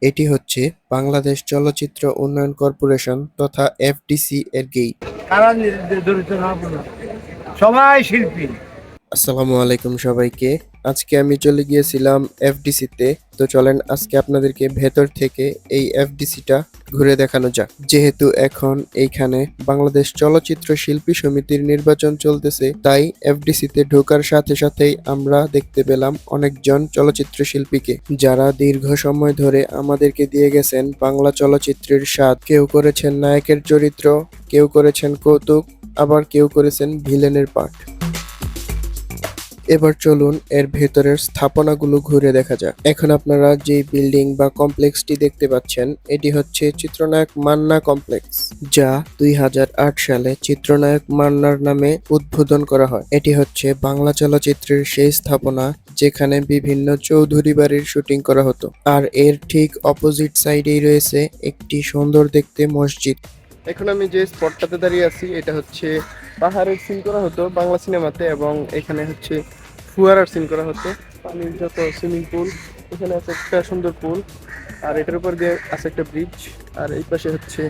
এটি হচ্ছে বাংলাদেশ চলচ্চিত্র উন্নয়ন কর্পোরেশন তথা এফডিসি এর গেট। কারা দরিদ্র না বলো, সবাই শিল্পী। আসসালামু আলাইকুম সবাইকে। আজকে আমি চলে গিয়েছিলাম এফডিসি তে। তো চলেন আজকে আপনাদেরকে ভেতর থেকে এই এফডিসিটা ঘুরে দেখানো যাক। যেহেতু এখন এইখানে বাংলাদেশ চলচ্চিত্র শিল্পী সমিতির নির্বাচন চলতেছে, তাই এফডিসি তে ঢোকার সাথে সাথেই আমরা দেখতে পেলাম অনেকজন চলচ্চিত্র শিল্পীকে, যারা দীর্ঘ সময় ধরে আমাদেরকে দিয়ে গেছেন বাংলা চলচ্চিত্রের স্বাদ। কেউ করেছেন নায়কের চরিত্র, কেউ করেছেন কৌতুক, আবার কেউ করেছেন ভিলেনের পাঠ। এবার চলুন এর ভেতরের স্থাপনাগুলো ঘুরে দেখা যাক। এখন আপনারা যে বিল্ডিং বা কমপ্লেক্সটি দেখতে পাচ্ছেন, এটি হচ্ছে চিত্রনায়ক মান্না কমপ্লেক্স, যা 2008 সালে চিত্রনায়ক মান্নার নামে উদ্বোধন করা হয়। এটি হচ্ছে বাংলা চলচ্চিত্রের সেই স্থাপনা যেখানে বিভিন্ন চৌধুরী বাড়ির শুটিং করা হতো। আর এর ঠিক অপোজিট সাইডেই রয়েছে একটি সুন্দর দেখতে মসজিদ। এখন আমি যে স্পটটাতে দাঁড়িয়ে আছি, এটা হচ্ছে পাহাড়ের সিন করা হতো বাংলা সিনেমাতে, এবং এখানে হচ্ছে ফুয়ারার সিন করা হতো। পানির যত সুইমিং পুল, এখানে আছে একটা সুন্দর পুল, আর এটার উপর দিয়ে আছে একটা ব্রিজ। আর এই পাশে হচ্ছে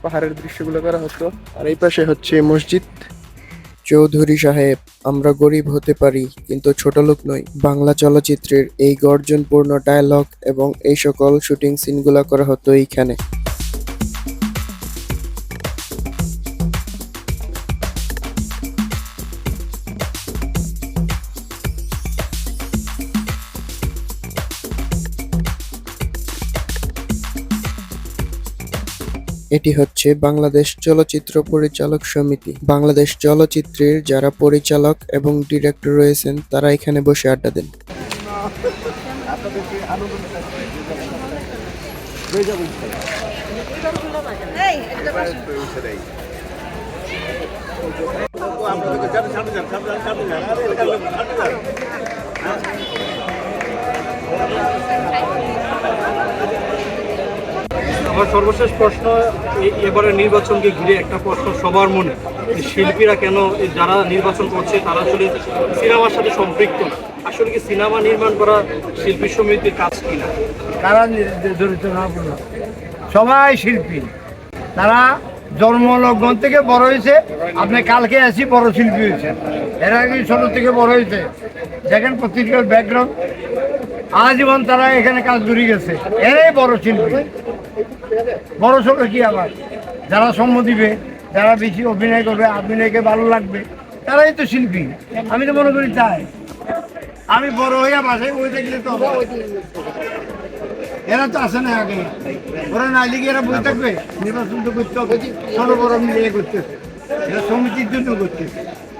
পাহাড়ের দৃশ্যগুলো করা হতো, আর এই পাশে হচ্ছে মসজিদ। চৌধুরী সাহেব, আমরা গরিব হতে পারি কিন্তু ছোট লোক নই। বাংলা চলচ্চিত্রের এই গর্জনপূর্ণ ডায়লগ এবং এই সকল শুটিং সিনগুলো করা হতো এইখানে। এটি হচ্ছে বাংলাদেশ চলচ্চিত্র পরিচালক সমিতি। বাংলাদেশ চলচ্চিত্রের যারা পরিচালক এবং ডিরেক্টর রয়েছেন, তারা এখানে বসে আড্ডা দেন। আমার সর্বশেষ প্রশ্ন, এবারে নির্বাচনকে ঘিরে একটা প্রশ্ন সবার মনে, যে শিল্পীরা কেন, যারা নির্বাচন করছে তারা আসলে সিনেমার সাথে সম্পৃক্ত না। আসলে কি সিনেমা নির্মাণ করা শিল্পী সমিতির কাজ কিনা? কারা দরিদ্র না বলো, সবাই শিল্পী। তারা জন্মলগ্ন থেকে বড় হয়েছে। আপনি কালকে আসি বড় শিল্পী হয়েছে, এরা কি ছোট থেকে বড় হয়েছে। দেখেন প্রত্যেকের ব্যাকগ্রাউন্ড, আজীবন তারা এখানে কাজ করে গেছে, এরাই বড় শিল্পী। বড় ছোট কি আবার, যারা সম্ম দিবে, যারা বেশি অভিনয় করবে, অভিনয়কে ভালো লাগবে, তারাই তো শিল্পী। আমি তো মনে করি তাই। আমি বড় হইয়া বাসায় বই থাকলে তো এরা তো আসে না আগে, ওরা না লিখে এরা বই থাকবে। নির্বাচন তো করতে হবে, ছোট বড় মিলিয়ে করতেছে, এরা সমিতির জন্য করতেছে।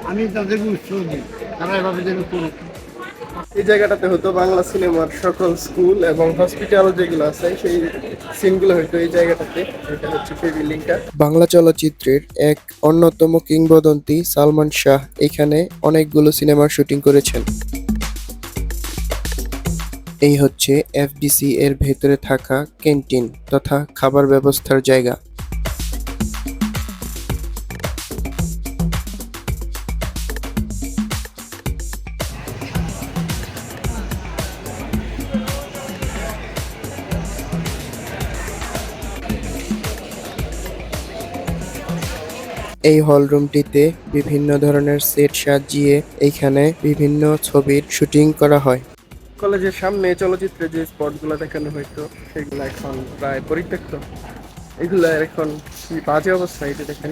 আমি তাদেরকে উৎসাহ দিই, তারা এভাবে যেন করুক। এই জায়গাটাতে হতো বাংলা সিনেমার সকল স্কুল এবং হসপিটাল যেগুলো আছে, সেই সিনগুলো হতো এই জায়গাটাতে। এটা হচ্ছে সেই বিল্ডিংটা। বাংলা চলচ্চিত্রের এক অন্যতম কিংবদন্তি সালমান শাহ এখানে অনেকগুলো সিনেমার শুটিং করেছেন। এই হচ্ছে এফডিসি এর ভেতরে থাকা ক্যান্টিন তথা খাবার ব্যবস্থার জায়গা। এই হলরুমটিতে বিভিন্ন ধরনের সেট সাজিয়ে এইখানে বিভিন্ন ছবির শুটিং করা হয়। কলেজের সামনে চলচ্চিত্রে যে স্পটগুলো দেখানো হইতো, সেগুলো এখন প্রায় পরিত্যক্ত। এগুলো এখন কি বাজে অবস্থা, এটা দেখেন।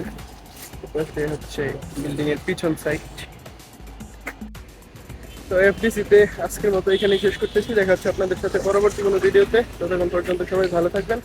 হচ্ছে বিল্ডিং এর পিছন সাইড। তো এফডিসি তে আজকের মতো এখানে শেষ করতেছি। দেখা হচ্ছে আপনাদের সাথে পরবর্তী কোনো ভিডিওতে। ততক্ষণ পর্যন্ত সবাই ভালো থাকবেন।